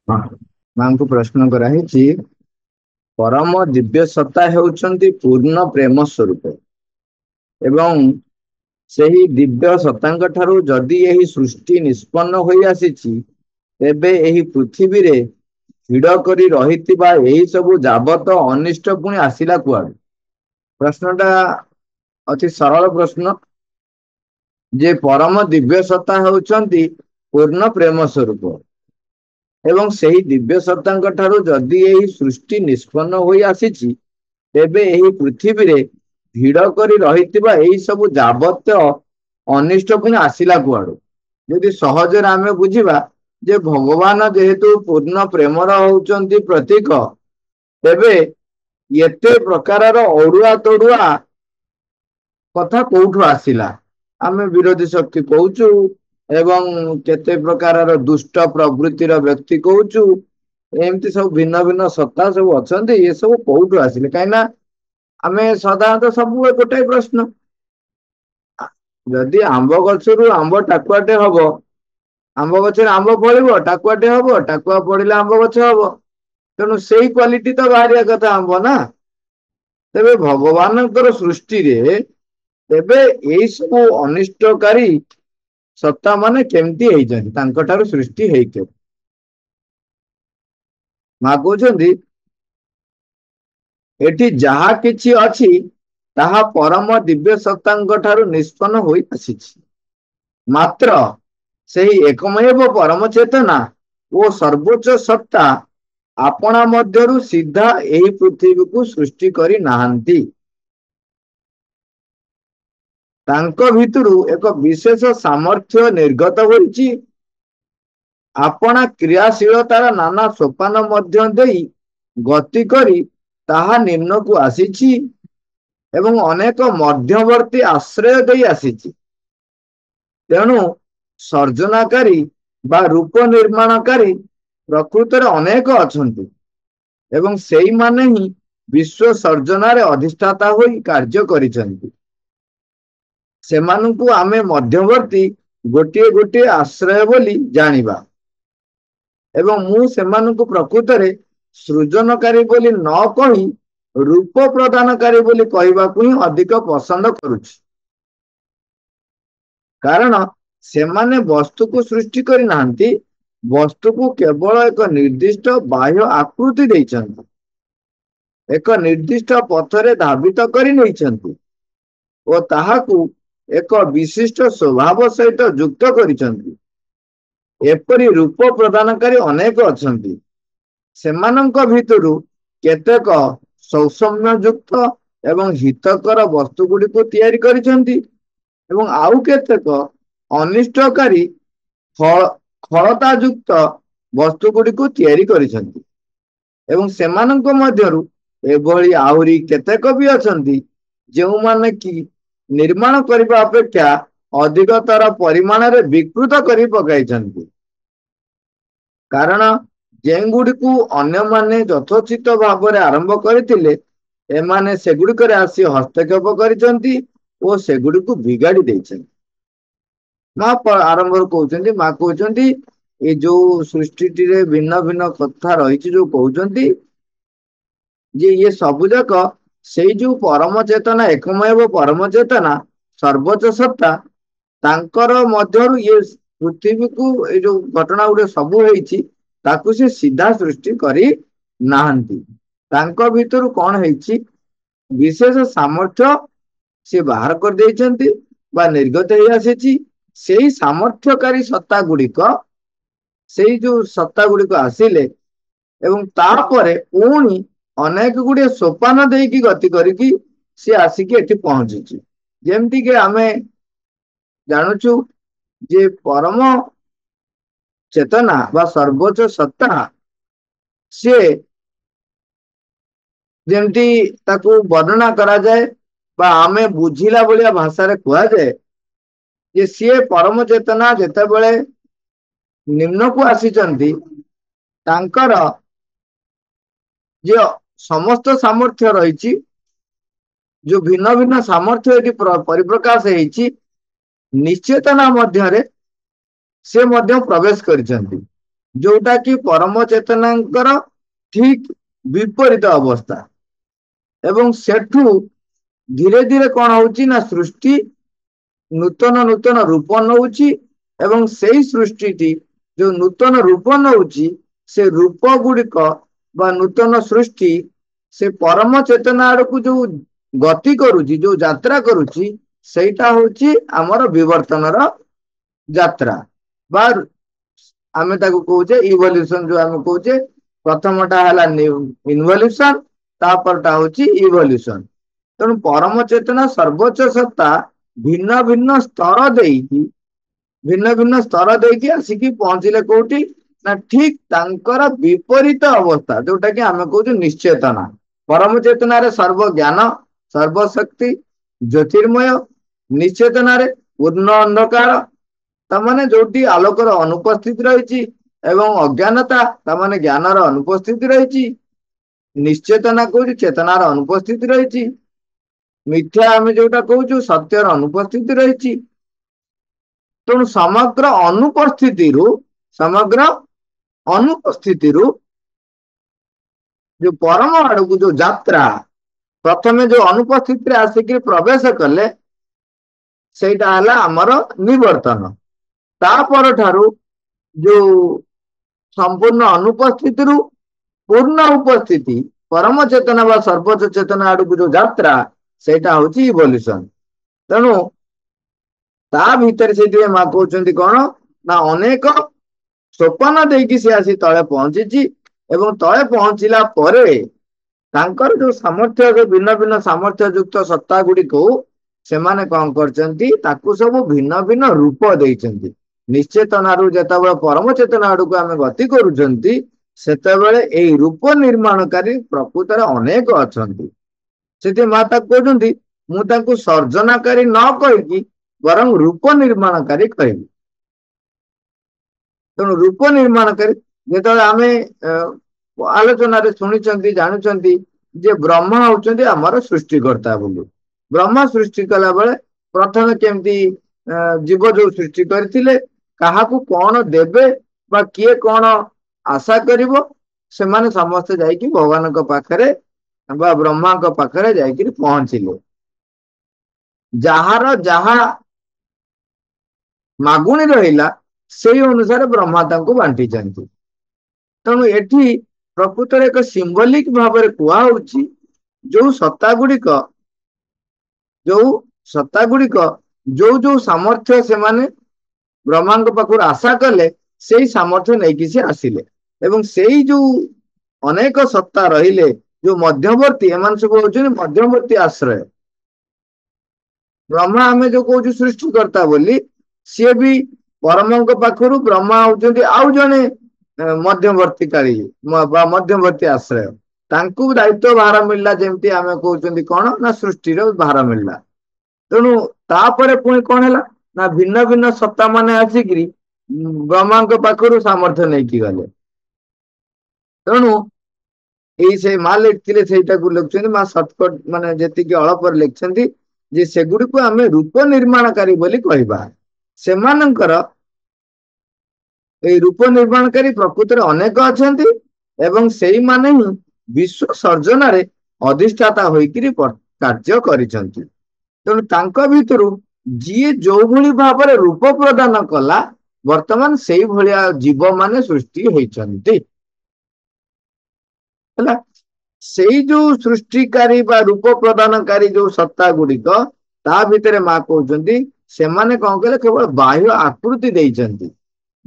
ମାଙ୍କୁ ପ୍ରଶ୍ନ କରାହେଇଛି, ପରମ ଦିବ୍ୟ ସତ୍ତା ହେଉଛନ୍ତି ପୂର୍ଣ୍ଣ ପ୍ରେମ ସ୍ୱରୂପ ଏବଂ ସେହି ଦିବ୍ୟ ସତ୍ତାଙ୍କ ଠାରୁ ଯଦି ଏହି ସୃଷ୍ଟି ନିଷ୍ପନ୍ନ ହୋଇ ଆସିଛି, ତେବେ ଏହି ପୃଥିବୀରେ ଭିଡ଼ କରି ରହିଥିବା ଏହି ସବୁ ଯାବତ ଅନିଷ୍ଟ ପୁଣି ଆସିଲା କୁଆଡୁ? ପ୍ରଶ୍ନଟା ଅତି ସରଳ ପ୍ରଶ୍ନ, ଯେ ପରମ ଦିବ୍ୟ ସତ୍ତା ହେଉଛନ୍ତି ପୂର୍ଣ୍ଣ ପ୍ରେମ ସ୍ୱରୂପ ଏବଂ ସେହି ଦିବ୍ୟ ସତ୍ତାଙ୍କ ଠାରୁ ଯଦି ଏହି ସୃଷ୍ଟି ନିଷ୍ପନ୍ନ ହୋଇ ଆସିଛି, ତେବେ ଏହି ପୃଥିବୀରେ ଭିଡ଼ କରି ରହିଥିବା ଏହି ସବୁ ଯାବତ୍ୟ ଅନିଷ୍ଟ ପୁଣି ଆସିଲା କୁଆଡୁ? ଯଦି ସହଜରେ ଆମେ ବୁଝିବା ଯେ ଭଗବାନ ଯେହେତୁ ପୂର୍ଣ୍ଣ ପ୍ରେମର ହଉଛନ୍ତି ପ୍ରତୀକ, ତେବେ ଏତେ ପ୍ରକାରର ଅଡୁଆ ତଡୁଆ କଥା କୋଉଠୁ ଆସିଲା? ଆମେ ବିରୋଧୀ ଶକ୍ତି କହୁଛୁ ଏବଂ କେତେ ପ୍ରକାରର ଦୁଷ୍ଟ ପ୍ରବୃତ୍ତିର ବ୍ୟକ୍ତି କହୁଛୁ, ଏମିତି ସବୁ ଭିନ୍ନ ଭିନ୍ନ ସତ୍ତା ସବୁ ଅଛନ୍ତି, ଏ ସବୁ କୋଉଠୁ ଆସିଲେ? କାହିଁକି ନା ଆମେ ସାଧାରଣତଃ ସବୁବେଳେ ଗୋଟାଏ ପ୍ରଶ୍ନ, ଯଦି ଆମ୍ବ ଗଛରୁ ଆମ୍ବ ଟାକୁଆଟେ ହବ, ଆମ୍ବ ଗଛରେ ଆମ୍ବ ଫଳିବ, ଟାକୁଆଟେ ହବ, ଟାକୁଆ ଫଳିଲେ ଆମ୍ବ ଗଛ ହବ, ତେଣୁ ସେଇ କ୍ୱାଲିଟି ତ ବାହାରିବା କଥା ଆମ୍ବ ନା। ତେବେ ଭଗବାନଙ୍କର ସୃଷ୍ଟିରେ ତେବେ ଏଇ ସବୁ ଅନିଷ୍ଟକାରୀ ସତ୍ତା ମାନେ କେମିତି ହେଇଛନ୍ତି, ତାଙ୍କ ଠାରୁ ସୃଷ୍ଟି ହେଇଥିବ? ମା କହୁଛନ୍ତି, ଏଠି ଯାହା କିଛି ଅଛି ତାହା ପରମ ଦିବ୍ୟ ସତ୍ତାଙ୍କ ଠାରୁ ନିଷ୍ପନ୍ନ ହୋଇ ଆସିଛି। ମାତ୍ର ସେହି ଏକମେବ ପରମ ଚେତନା ଓ ସର୍ବୋଚ୍ଚ ସତ୍ତା ଆପଣା ମଧ୍ୟରୁ ସିଧା ଏହି ପୃଥିବୀକୁ ସୃଷ୍ଟି କରି ନାହାନ୍ତି। ତାଙ୍କ ଭିତରୁ ଏକ ବିଶେଷ ସାମର୍ଥ୍ୟ ନିର୍ଗତ ହୋଇଛି। ଆପଣା କ୍ରିୟାଶୀଳତାର ନାନା ସୋପାନ ମଧ୍ୟ ଦେଇ ଗତି କରି ତାହା ନିମ୍ନକୁ ଆସିଛି ଏବଂ ଅନେକ ମଧ୍ୟବର୍ତ୍ତୀ ଆଶ୍ରୟ ଦେଇ ଆସିଛି। ତେଣୁ ସର୍ଜନାକାରୀ ବା ରୂପ ନିର୍ମାଣକାରୀ ପ୍ରକୃତରେ ଅନେକ ଅଛନ୍ତି ଏବଂ ସେଇମାନେ ହିଁ ବିଶ୍ୱ ସର୍ଜନାରେ ଅଧିଷ୍ଠାତା ହୋଇ କାର୍ଯ୍ୟ କରିଛନ୍ତି। ସେମାନଙ୍କୁ ଆମେ ମଧ୍ୟବର୍ତ୍ତୀ ଗୋଟିଏ ଗୋଟିଏ ଆଶ୍ରୟ ବୋଲି ଜାଣିବା ଏବଂ ମୁଁ ସେମାନଙ୍କୁ ପ୍ରକୃତରେ ସୃଜନକାରୀ ବୋଲି ନ କହି ରୂପ ପ୍ରଦାନକାରୀ ବୋଲି କହିବାକୁ ହିଁ ଅଧିକ ପସନ୍ଦ କରୁଛି। କାରଣ ସେମାନେ ବସ୍ତୁକୁ ସୃଷ୍ଟି କରିନାହାନ୍ତି, ବସ୍ତୁକୁ କେବଳ ଏକ ନିର୍ଦ୍ଦିଷ୍ଟ ବାହ୍ୟ ଆକୃତି ଦେଇଛନ୍ତି, ଏକ ନିର୍ଦ୍ଦିଷ୍ଟ ପଥରେ ଧାବିତ କରି ନେଇଛନ୍ତି ଓ ତାହାକୁ ଏକ ବିଶିଷ୍ଟ ସ୍ୱଭାବ ସହିତ ଯୁକ୍ତ କରିଛନ୍ତି। ଏପରି ରୂପ ପ୍ରଦାନକାରୀ ଅନେକ ଅଛନ୍ତି। ସେମାନଙ୍କ ଭିତରୁ କେତେକ ସୌଷମ୍ୟଯୁକ୍ତ ଏବଂ ହିତକର ବସ୍ତୁ ଗୁଡ଼ିକୁ ତିଆରି କରିଛନ୍ତି ଏବଂ ଆଉ କେତେକ ଅନିଷ୍ଟକାରୀ ଖଳତାଯୁକ୍ତ ବସ୍ତୁ ଗୁଡ଼ିକୁ ତିଆରି କରିଛନ୍ତି ଏବଂ ସେମାନଙ୍କ ମଧ୍ୟରୁ ଏଭଳି ଆହୁରି କେତେକ ବି ଅଛନ୍ତି ଯେଉଁମାନେ କି ନିର୍ମାଣ କରିବା ଅପେକ୍ଷା ଅଧିକତର ପରିମାଣରେ ବିକୃତ କରି ପକାଇଛନ୍ତି। କାରଣ ଯେଉଁଗୁଡ଼ିକୁ ଅନ୍ୟମାନେ ଯଥୋଚିତ ଭାବରେ ଆରମ୍ଭ କରିଥିଲେ, ଏମାନେ ସେଗୁଡ଼ିକରେ ଆସି ହସ୍ତକ୍ଷେପ କରିଛନ୍ତି ଓ ସେଗୁଡ଼ିକୁ ବିଗାଡ଼ି ଦେଇଛନ୍ତି। ମା ଆରମ୍ଭରୁ କହୁଛନ୍ତି, ମା କହୁଛନ୍ତି ଏ ଯୋଉ ସୃଷ୍ଟିଟିରେ ଭିନ୍ନ ଭିନ୍ନ କଥା ରହିଛି, ଯୋଉ କହୁଛନ୍ତି ଯେ ଇଏ ସବୁ ଯାକ ସେଇ ଯୋଉ ପରମ ଚେତନା, ଏକମୟ ପରମ ଚେତନା, ସର୍ବୋଚ୍ଚ ସତ୍ତା, ତାଙ୍କର ମଧ୍ୟରୁ ଇଏ ପୃଥିବୀକୁ ଏଇ ଯୋଉ ଘଟଣା ଗୁଡେ ସବୁ ହେଇଛି ତାକୁ ସେ ସିଧା ସୃଷ୍ଟି କରି ନାହାନ୍ତି। ତାଙ୍କ ଭିତରୁ କଣ ହେଇଛି, ବିଶେଷ ସାମର୍ଥ୍ୟ ସେ ବାହାର କରିଦେଇଛନ୍ତି ବା ନିର୍ଗତ ହେଇ ଆସିଛି। ସେଇ ସାମର୍ଥ୍ୟକାରୀ ସତ୍ତା ଗୁଡିକ, ସେଇ ଯୋଉ ସତ୍ତା ଗୁଡିକ ଆସିଲେ ଏବଂ ତାପରେ ପୁଣି ଅନେକ ଗୁଡିଏ ସୋପାନ ଦେଇକି ଗତି କରିକି ସେ ଆସିକି ଏଠି ପହଞ୍ଚିଛି। ଯେମିତିକି ଆମେ ଜାଣୁଛୁ ଯେ ପରମ ଚେତନା ବା ସର୍ବୋଚ୍ଚ ସତ୍ତା, ସିଏ ଯେମିତି ତାକୁ ବର୍ଣ୍ଣନା କରାଯାଏ ବା ଆମେ ବୁଝିଲା ଭଳିଆ ଭାଷାରେ କୁହାଯାଏ ଯେ ସିଏ ପରମ ଚେତନା ଯେତେବେଳେ ନିମ୍ନକୁ ଆସିଛନ୍ତି, ତାଙ୍କର ଯେ ସମସ୍ତ ସାମର୍ଥ୍ୟ ରହିଛି, ଯୋଉ ଭିନ୍ନ ଭିନ୍ନ ସାମର୍ଥ୍ୟ ଏଠି ପରିପ୍ରକାଶ ହେଇଛି, ନିଶ୍ଚେତନା ମଧ୍ୟରେ ସେ ମଧ୍ୟ ପ୍ରବେଶ କରିଛନ୍ତି जोटा कि परम चेतनांकर ठीक विपरीत अवस्था एवं सेठू धीरे धीरे कौन होची ना सृष्टि नूतन नूतन रूप नौची एवं सेई सृष्टि जो नूतन रूप नौची से रूप गुड़िक बा नूतन सृष्टि से परम चेतना आड़क जो गति करुची जो यात्रा करुची सेटा होची आमर विवर्तनर यात्रा बा आमे ताको कहूचे इवोल्यूशन जो आमे कहूचे प्रथमटा हला इनवोल्यूशन तापरटा होची इवोल्यूशन तेणु परम चेतना सर्वोच्च सत्ता भिन्न भिन्न स्तर देकी भिन्न भिन्न स्तर देकी आसिकी पहुंचले कोठी ना ठीक तांकर विपरीत अवस्था जोटा कि आमे कहूचे निश्चेतना परम चेतना रे सर्व ज्ञान सर्वशक्ति ज्योतिर्मय निश्चेतना रे पूर्ण अंधकार तमाने जोटी आलोकर अनुपस्थित रही एवं अज्ञानता तमाने ज्ञानर अनुपस्थित रही निश्चेतना कोठी चेतनार अनुपस्थित रही मिथ्या आम जोटा कहूँ सत्यर अनुपस्थित रही तेणु समग्र अनुपस्थिति जो परम आड़ को जो यात्रा प्रथमे जो अनुपस्थित आसिक प्रवेश कले सेटा हला आमर निवर्तन तापर ठारू जो संपूर्ण अनुपस्थिति पूर्ण उपस्थिति परम चेतना बा सर्वोच्च चेतना आड़ को जो यात्रा सेटा होची इवोल्यूशन तेणु ता भीतर से माँ कहते कौन ना अनेक सोपान देकी सी आसी तले पहुंची एवं तले पहुंचला परे तांकर जो सामर्थ्य जो भिन्न भिन्न सामर्थ्य युक्त सत्ता गुड़ी को सेमाने कौन करचंती ताकू सब भिन्न भिन्न रूप देइचंती निश्चेतनारू जेतेबेले परम चेतना आड़ को आमे गति करूचंती सेतेबेले एई रूप निर्माणकारी प्रकृतर अनेक अछंती से माता कहते मुझे सर्जनाकारी न कहीकि वर रूप निर्माणकारी कह तेणु रूप निर्माणकारी जो आम आलोचन शुणी जानुंट जे ब्रह्मा होती आमर सृष्टिकर्ता बोली ब्रह्मा सृष्टि कला बेले प्रथम केमती जीव जो सृष्टि करथिले काहाकू कौन देबे बा किए कौन आशा करिवो से माने समस्त जाइकी भगवान को पाखरे बा ब्रह्मा को पाखरे जाइकी पहुंचिले जहार जहा मागुणी रहिला से अनुसार ब्रह्मा तांको बांटी चंती तेणु एठी प्रकृत एक सिंबलिक भाव में कहुची जो सत्ता गुड़िक जो जो सामर्थ्य से माने ब्रह्मा पाखु आशा कले से सामर्थ्य नहीं कि आसिले एवं से जो अनेक सत्ता रहिले जो मध्यवर्ती एमान सब होचुनी मध्यवर्ती आश्रय ब्रह्मा आमे जो कहूँ सृष्टिकर्ता बोली सी भी परम पाखु ब्रह्मा होचुनी आउ जने मध्यवर्तीकारी मध्यवर्ती आश्रय तांकु दायित्व भार मिलला जेमती आमे कहउचंदी कोन ना सृष्टि रो भार मिलला तेणु तापरे पुणी कौन है ना भिन्न भिन्न सत्ता माने आसिकी ब्रह्मा पाखु सामर्थ्य नहीं कि गले तेणु यही से माँ लिखते लिखुं माँ सर्टकट माने जी अल्प लिखते जे सेगुड़ी को आम रूप निर्माणकारी बोली कहबा सेमानंकर ए रूप निर्माणकारी प्रकृति अनेक अच्छा एवं से माने ही विश्व सर्जन अधिष्ठाता होकर कार्य करिसेंती तेणु तांको भितरु जी जो भली भाव रूप प्रदान कला वर्तमान से भलिया जीव माने सृष्टि होइचंती है से जो सृष्टिकारी बा रूप प्रदानकारी जो सत्ता गुड़िक ता भितर माँ कहते से माने कौन कहले केवल बाह्य आकृति देइचंती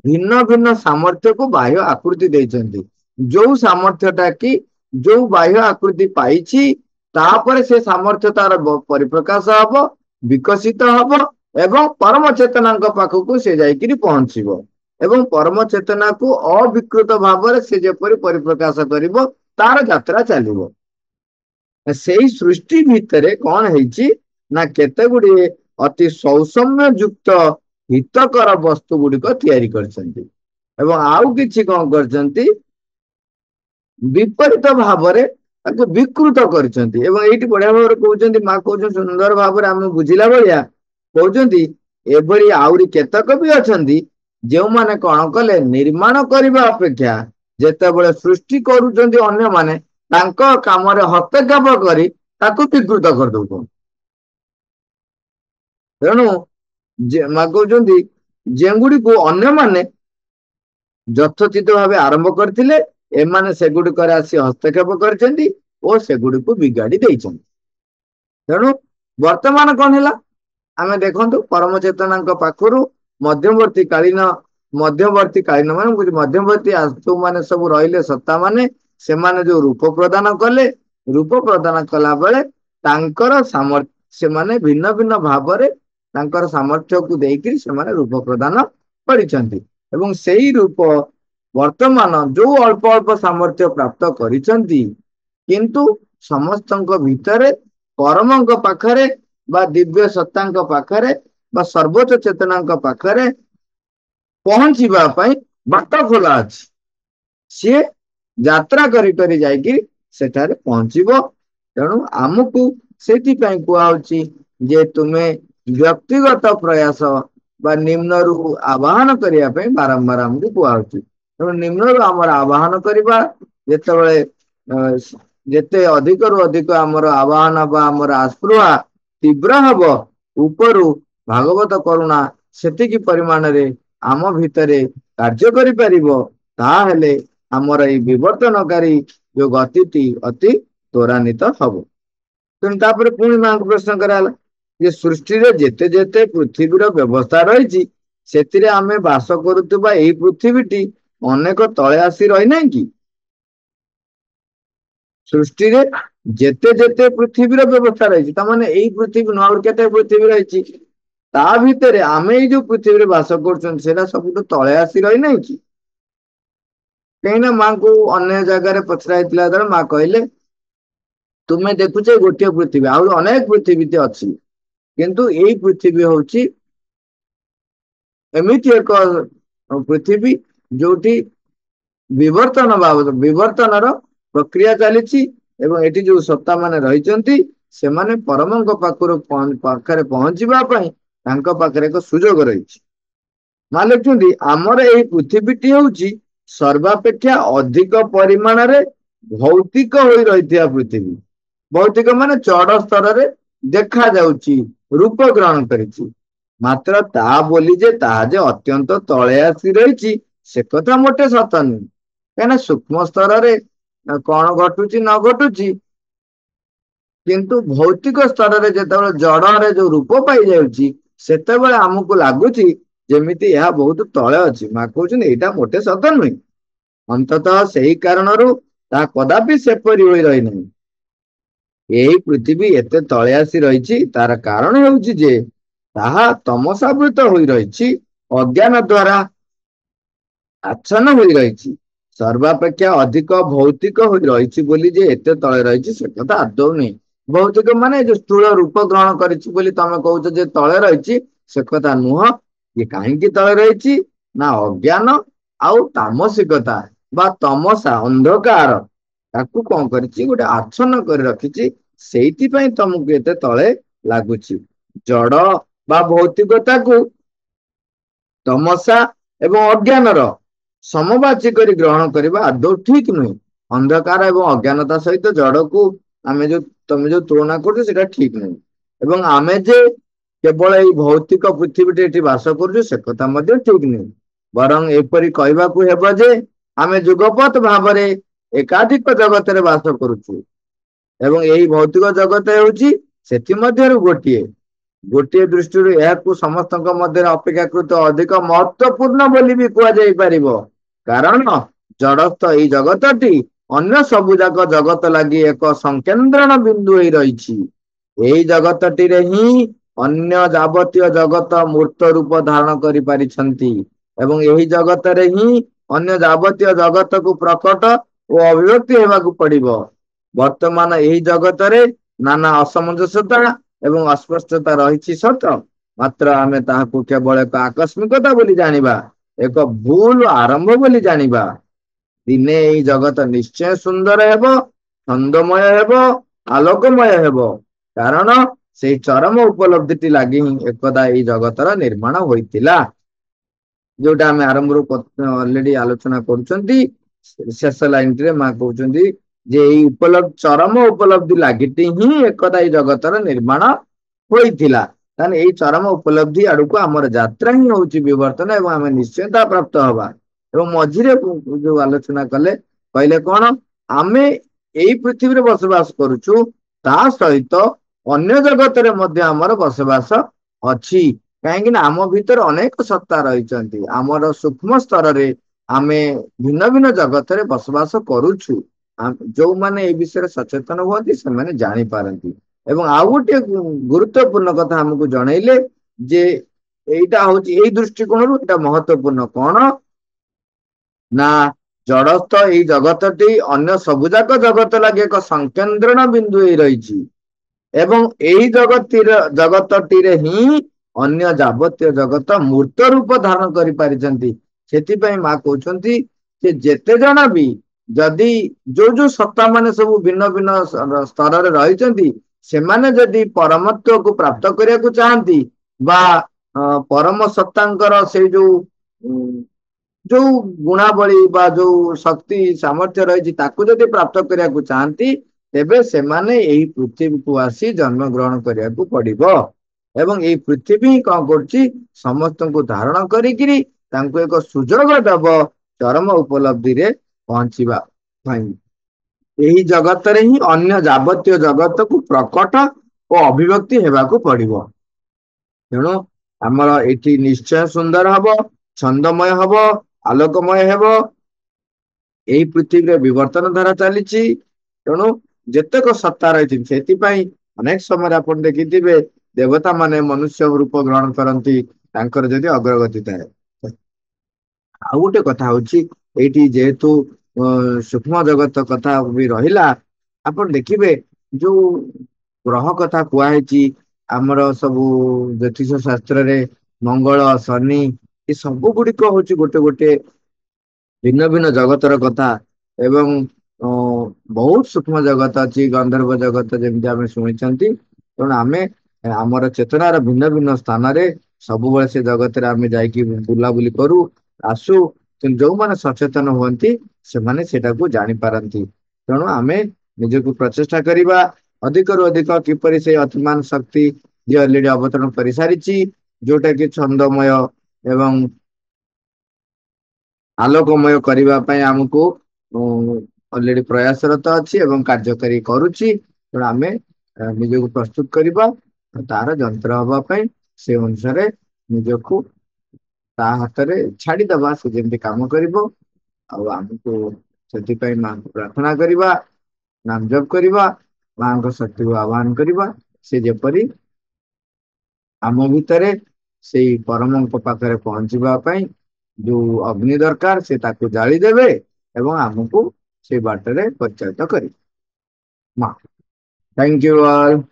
भिन्न भिन्न सामर्थ्य को बाह्य आकृति देइचंती जो सामर्थ्यटा कि जो बाह्य आकृति पाइछि तापर से सामर्थ्य तार परिप्रकाश हब विकसित हब एवं परम चेतना पाखक से जाइकरी पहुंचब एवं परम चेतना को अविकृत भाव से जेपरी परिप्रकाश करिवो तार यात्रा चलिवो से सृष्टि भितर कौन है ना केते गुड़िए अति सौसम्य युक्त हितकर वस्तु गुड़िक तैयारी करछंती एवं आउ किछि कौन करछंती विपरीत भाव विकृत करछंती एवं एठी बढ़िया भाव कहउछंती माँ कहउछन सुंदर भाव आम बुझिला भलिया कहउछंती एभली आउरी केतक भी अछंती ଯେଉଁମାନେ କଣ କଲେ ନିର୍ମାଣ କରିବା ଅପେକ୍ଷା ଯେତେବେଳେ ସୃଷ୍ଟି କରୁଛନ୍ତି ଅନ୍ୟମାନେ ତାଙ୍କ କାମରେ ହସ୍ତକ୍ଷେପ କରି ତାକୁ ବିକୃତ କରିଦଉଛନ୍ତି। ତେଣୁ କହୁଛନ୍ତି ଯେଉଁଗୁଡ଼ିକୁ ଅନ୍ୟମାନେ ଯଥୋଚିତ ଭାବେ ଆରମ୍ଭ କରିଥିଲେ ଏମାନେ ସେଗୁଡ଼ିକରେ ଆସି ହସ୍ତକ୍ଷେପ କରିଛନ୍ତି ଓ ସେଗୁଡ଼ିକୁ ବିଗାଡି ଦେଇଛନ୍ତି। ତେଣୁ ବର୍ତ୍ତମାନ କଣ ହେଲା ଆମେ ଦେଖନ୍ତୁ ପରମ ଚେତନାଙ୍କ ପାଖରୁ ମଧ୍ୟବର୍ତ୍ତୀ କାଳୀନ ମାନେ ମଧ୍ୟବର୍ତ୍ତୀ ଯୋଉମାନେ ସବୁ ରହିଲେ ସତ୍ତା ମାନେ ସେମାନେ ଯୋଉ ରୂପ ପ୍ରଦାନ କଲେ, ରୂପ ପ୍ରଦାନ କଲା ବେଳେ ତାଙ୍କର ସେମାନେ ଭିନ୍ନ ଭିନ୍ନ ଭାବରେ ତାଙ୍କର ସାମର୍ଥ୍ୟକୁ ଦେଇକରି ସେମାନେ ରୂପ ପ୍ରଦାନ କରିଛନ୍ତି ଏବଂ ସେଇ ରୂପ ବର୍ତ୍ତମାନ ଯୋଉ ଅଳ୍ପ ଅଳ୍ପ ସାମର୍ଥ୍ୟ ପ୍ରାପ୍ତ କରିଛନ୍ତି କିନ୍ତୁ ସମସ୍ତଙ୍କ ଭିତରେ ପରମଙ୍କ ପାଖରେ ବା ଦିବ୍ୟ ସତ୍ତାଙ୍କ ପାଖରେ ବା ସର୍ବୋଚ୍ଚ ଚେତନାଙ୍କ ପାଖରେ ପହଞ୍ଚିବା ପାଇଁ ବାଟ ଖୋଲା ଅଛି। ସିଏ ଯାତ୍ରା କରି କରି ଯାଇକି ସେଠାରେ ପହଞ୍ଚିବ। ତେଣୁ ଆମକୁ ସେଥିପାଇଁ କୁହାହଉଛି ଯେ ତୁମେ ବ୍ୟକ୍ତିଗତ ପ୍ରୟାସ ବା ନିମ୍ନରୁ ଆବାହନ କରିବା ପାଇଁ ବାରମ୍ବାର ଆମକୁ କୁହାହଉଛି। ତେଣୁ ନିମ୍ନରୁ ଆମର ଆବାହନ କରିବା ଯେତେବେଳେ ଯେତେ ଅଧିକରୁ ଅଧିକ ଆମର ଆବାହନ ବା ଆମର ଆସ୍ପୃହା ତୀବ୍ର ହବ ଉପରୁ ଭାଗବତ କରୁଣା ସେତିକି ପରିମାଣରେ ଆମ ଭିତରେ କାର୍ଯ୍ୟ କରିପାରିବ, ତାହେଲେ ଆମର ଏଇ ବିବର୍ତ୍ତନକାରୀ ଯୋଉ ଗତିଟି ଅତି ତ୍ୱରାନ୍ୱିତ ହବ। ତେଣୁ ତାପରେ ପୁଣି ମାଙ୍କୁ ପ୍ରଶ୍ନ କରାହେଲା ଯେ ସୃଷ୍ଟିରେ ଯେତେ ଯେତେ ପୃଥିବୀର ବ୍ୟବସ୍ଥା ରହିଛି ସେଥିରେ ଆମେ ବାସ କରୁଥିବା ଏଇ ପୃଥିବୀଟି ଅନେକ ତଳେ ଆସି ରହିନାହିଁ କି? ସୃଷ୍ଟିରେ ଯେତେ ଯେତେ ପୃଥିବୀର ବ୍ୟବସ୍ଥା ରହିଛି ତାମାନେ ଏଇ ପୃଥିବୀ ନୁହଁ ଆହୁରି କେତେ ପୃଥିବୀ ରହିଛି, ତା ଭିତରେ ଆମେ ଏଇ ଯୋଉ ପୃଥିବୀରେ ବାସ କରୁଛନ୍ତି ସେଇଟା ସବୁଠୁ ତଳେ ଆସି ରହିନାହିଁ କି? କାହିଁକିନା ମାଙ୍କୁ ଅନ୍ୟ ଜାଗାରେ ପଚରା ହେଇଥିଲା ଯେତେବେଳେ ମା କହିଲେ ତୁମେ ଦେଖୁଛ ଗୋଟିଏ ପୃଥିବୀ ଆହୁରି ଅନେକ ପୃଥିବୀ ଅଛି, କିନ୍ତୁ ଏଇ ପୃଥିବୀ ହଉଛି ଏମିତି ଏକ ପୃଥିବୀ ଯୋଉଠି ବିବର୍ତ୍ତନର ପ୍ରକ୍ରିୟା ଚାଲିଛି ଏବଂ ଏଠି ଯୋଉ ସତ୍ତା ମାନେ ରହିଛନ୍ତି ସେମାନେ ପରମଙ୍କ ପାଖରେ ପହଞ୍ଚିବା ପାଇଁ ତାଙ୍କ ପାଖରେ ଏକ ସୁଯୋଗ ରହିଛି। ମା ଲେଖୁଛନ୍ତି ଆମର ଏଇ ପୃଥିବୀଟି ହଉଛି ସର୍ବାପେକ୍ଷା ଅଧିକ ପରିମାଣରେ ଭୌତିକ ହୋଇ ରହିଥିବା ପୃଥିବୀ। ଭୌତିକ ମାନେ ଜଡ଼ ସ୍ତରରେ ଦେଖାଯାଉଛି, ରୂପ ଗ୍ରହଣ କରିଛି, ମାତ୍ର ତା ବୋଲି ଯେ ତାହା ଯେ ଅତ୍ୟନ୍ତ ତଳେ ଆସି ରହିଛି ସେ କଥା ମୋଟେ ସତ ନୁହେଁ। କାହିଁକିନା ସୂକ୍ଷ୍ମ ସ୍ତରରେ କଣ ଘଟୁଛି ନ ଘଟୁଛି, କିନ୍ତୁ ଭୌତିକ ସ୍ତରରେ ଯେତେବେଳେ ଜଡରେ ଯୋଉ ରୂପ ପାଇଯାଉଛି ସେତେବେଳେ ଆମକୁ ଲାଗୁଛି ଯେମିତି ଏହା ବହୁତ ତଳେ ଅଛି। ମା କହୁଛନ୍ତି ଏଇଟା ମୋଟେ ସତ ନୁହେଁ। ଅନ୍ତତଃ ସେହି କାରଣରୁ ତାହା କଦାପି ସେପରି ହୋଇ ରହିନାହିଁ। ଏହି ପୃଥିବୀ ଏତେ ତଳେ ଆସି ରହିଛି ତାର କାରଣ ହେଉଛି ଯେ ତାହା ତମସାବୃତ ହୋଇ ରହିଛି, ଅଜ୍ଞାନ ଦ୍ୱାରା ଆଚ୍ଛନ୍ନ ହୋଇ ରହିଛି। ସର୍ବାପେକ୍ଷା ଅଧିକ ଭୌତିକ ହୋଇ ରହିଛି ବୋଲି ଯେ ଏତେ ତଳେ ରହିଛି ସେ କଥା ଆଦୌ ନୁହେଁ। ଭୌତିକ ମାନେ ଯୋଉ ସ୍ଥୂଳ ରୂପ ଗ୍ରହଣ କରିଛି ବୋଲି ତମେ କହୁଛ ଯେ ତଳେ ରହିଛି ସେ କଥା ନୁହଁ। ଇଏ କାହିଁକି ତଳେ ରହିଛି ନା ଅଜ୍ଞାନ ଆଉ ତାମସିକତା ବା ତମସା ଅନ୍ଧକାର ତାକୁ କଣ କରିଛି ଗୋଟେ ଆଚ୍ଛନ୍ନ କରି ରଖିଛି, ସେଇଥିପାଇଁ ତମକୁ ଏତେ ତଳେ ଲାଗୁଛି। ଜଡ ବା ଭୌତିକତାକୁ ତମସା ଏବଂ ଅଜ୍ଞାନର ସମବାଚୀ କରି ଗ୍ରହଣ କରିବା ଆଦୌ ଠିକ ନୁହେଁ। ଅନ୍ଧକାର ଏବଂ ଅଜ୍ଞାନତା ସହିତ ଜଡକୁ ତମେ ଯୋଉ ତୁଳନା କରୁଛ ସେଟା ଠିକ ନୁହେଁ। ଏବଂ ଆମେ ଯେ କେବଳ ଏଇ ଭୌତିକ ପୃଥିବୀଟି ଏଠି ବାସ କରୁଛୁ ସେ କଥା ମଧ୍ୟ ଠିକ ନୁହେଁ। ବରଂ ଏପରି କହିବାକୁ ହେବ ଯେ ଆମେ ଯୁଗପତ ଭାବରେ ଏକାଧିକ ଜଗତରେ ବାସ କରୁଛୁ ଏବଂ ଏହି ଭୌତିକ ଜଗତ ହେଉଛି ସେଥିମଧ୍ୟରୁ ଗୋଟିଏ ଦୃଷ୍ଟିରୁ ଏହାକୁ ସମସ୍ତଙ୍କ ମଧ୍ୟରେ ଅପେକ୍ଷାକୃତ ଅଧିକ ମହତ୍ୱପୂର୍ଣ୍ଣ ବୋଲି ବି କୁହାଯାଇପାରିବ। କାରଣ ଜଡସ୍ଥ ଏଇ ଜଗତଟି ଅନ୍ୟ ସବୁ ଯାକ ଜଗତ ଲାଗି ଏକ ସଂକେନ୍ଦ୍ରଣ ବିନ୍ଦୁ ହୋଇ ରହିଛି। ଏହି ଜଗତଟିରେ ହିଁ ଅନ୍ୟ ଯାବତୀୟ ଜଗତ ମୂର୍ତ୍ତ ରୂପ ଧାରଣ କରିପାରିଛନ୍ତି ଏବଂ ଏହି ଜଗତରେ ହିଁ ଅନ୍ୟ ଯାବତୀୟ ଜଗତକୁ ପ୍ରକଟ ଓ ଅଭିବ୍ୟକ୍ତି ହେବାକୁ ପଡିବ। ବର୍ତ୍ତମାନ ଏହି ଜଗତରେ ନାନା ଅସମଞ୍ଜସତା ଏବଂ ଅସ୍ପଷ୍ଟତା ରହିଛି ସତ, ମାତ୍ର ଆମେ ତାହାକୁ କେବଳ ଏକ ଆକସ୍ମିକତା ବୋଲି ଜାଣିବା, ଏକ ଭୁଲ ଆରମ୍ଭ ବୋଲି ଜାଣିବା। ଦିନେ ଏହି ଜଗତ ନିଶ୍ଚୟ ସୁନ୍ଦର ହେବ, ଛନ୍ଦମୟ ହେବ, ଆଲୋକମୟ ହେବ, କାରଣ ସେଇ ଚରମ ଉପଲବ୍ଧିଟି ଲାଗି ହିଁ ଏକଦା ଏହି ଜଗତର ନିର୍ମାଣ ହୋଇଥିଲା। जोटा आम आरंभ अलरेडी आलोचना करुँच शेष लाइन रे माँ कहते जे उपलब्धि चरम उपलब्धि लगिटी ही एकदा ये जगतर निर्माण होइथिला ताने एई चरम उपलब्धि आड़क आमर यात्रा ही हूँ विवर्तन एवं आम निश्चयता प्राप्त हवा एवं मझिरे जो आलोचना कले कहले कौन आमे एई पृथ्वी रे बसवास करुचु ता सहित अन्य जगत रे मध्य आमर बसवास अछि कहीं आम भीतर अनेक सत्ता रही आमर सूक्ष्म स्तर रे आमे भिन्न भिन्न जगत रे बसवास करुछु जो माने ए विषय सचेतन हुआ से माने जानी पारंती एवं आउ गोटे गुरुत्वपूर्ण कथा हमको जनइले जे एटा हूँ यही दृष्टिकोण एटा महत्वपूर्ण कौन ना जड़स्थ एई जगतटी अन्य सबुजाक जगत लगे एक संकेन्द्रण बिंदु रही एवं एई जगतटी ही अन्य जावतीय जगत मूर्त रूप धारण कर पारिछंती सेतिपई माँ कहउछंती जे जेते जण भी जदि जो जो सत्ता माने सब भिन्न भिन्न स्तर रे रहिछंती सेमाने जदि परमत्व को प्राप्त करिया को चाहती बा परम सत्तांकर से जो गुणावली बा जो शक्ति सामर्थ्य रही जदि प्राप्त करिया को चाहती तेबे सेमाने एही पृथ्वी को आसी जन्म ग्रहण करिया को पड़िबो एवं एही पृथ्वी कौन करछि समस्त को धारण करिकिरी तांको एक सुजोग दब चरम उपलब्धि रे पहुंचीबा भाई यही जगत रे ही अन्य जावतीय जगत को प्रकट और अभिव्यक्ति हेबाकू पड़िबो तेणु आमर एठी निश्चय सुंदर हबो छंदमय हबो आलोकमय हेबो यही पृथ्वी रे विवर्तन धारा चली तेणु जेतेक सत्ता रही से अनेक समय आप देखिथे देवता माने मनुष्य रूप ग्रहण करती जदि अग्रगति थाए आउ गोटे कथा होती जेहेतु सूक्ष्म जगत कथा भी रहिला आपण देखिबे जो ग्रह कथा कुआहेची आमर सबु ज्योतिष शास्त्र रे मंगल शनि ये सब गुड़िक हूँ गोटे गोटे भिन्न भिन्न जगतर कथा एवं बहुत सूक्ष्म जगत अच्छी गंधर्व जगत जमी आम शुणी तेणु आम आमर चेतनार भिन्न भिन्न स्थान रे सब से जगत आम जाकि बुलाबुली करू आसु जो मैंने सचेतन हुंती से जानी पारती तेणु आम निजक प्रचेषा करवा अधिक रु अधिक किपर से अतिमान शक्ति जी अलरेडी अवतरण कर सारी जोटा कि छंदमय एवं आलोकमय करने आमको अलरेडी प्रयासरत अच्छी एवं कार्यकारी करुच्ची तेणु आम निजक प्रस्तुत करवा तार जंत्र हाँपाई से अनुसार निजक ता हाथ में छाड़ीदबा से जमी कम कर आमको से माँ को प्रार्थना करवा नाम जप करवा माँ को शक्ति को आह्वान करवा से जेपरी आम भितर से परम पाखे पहुंचापी जो अग्नि दरकार से ताकू जालीदेवे एवं आमको से बाटर परिचालित कर। Thank you all.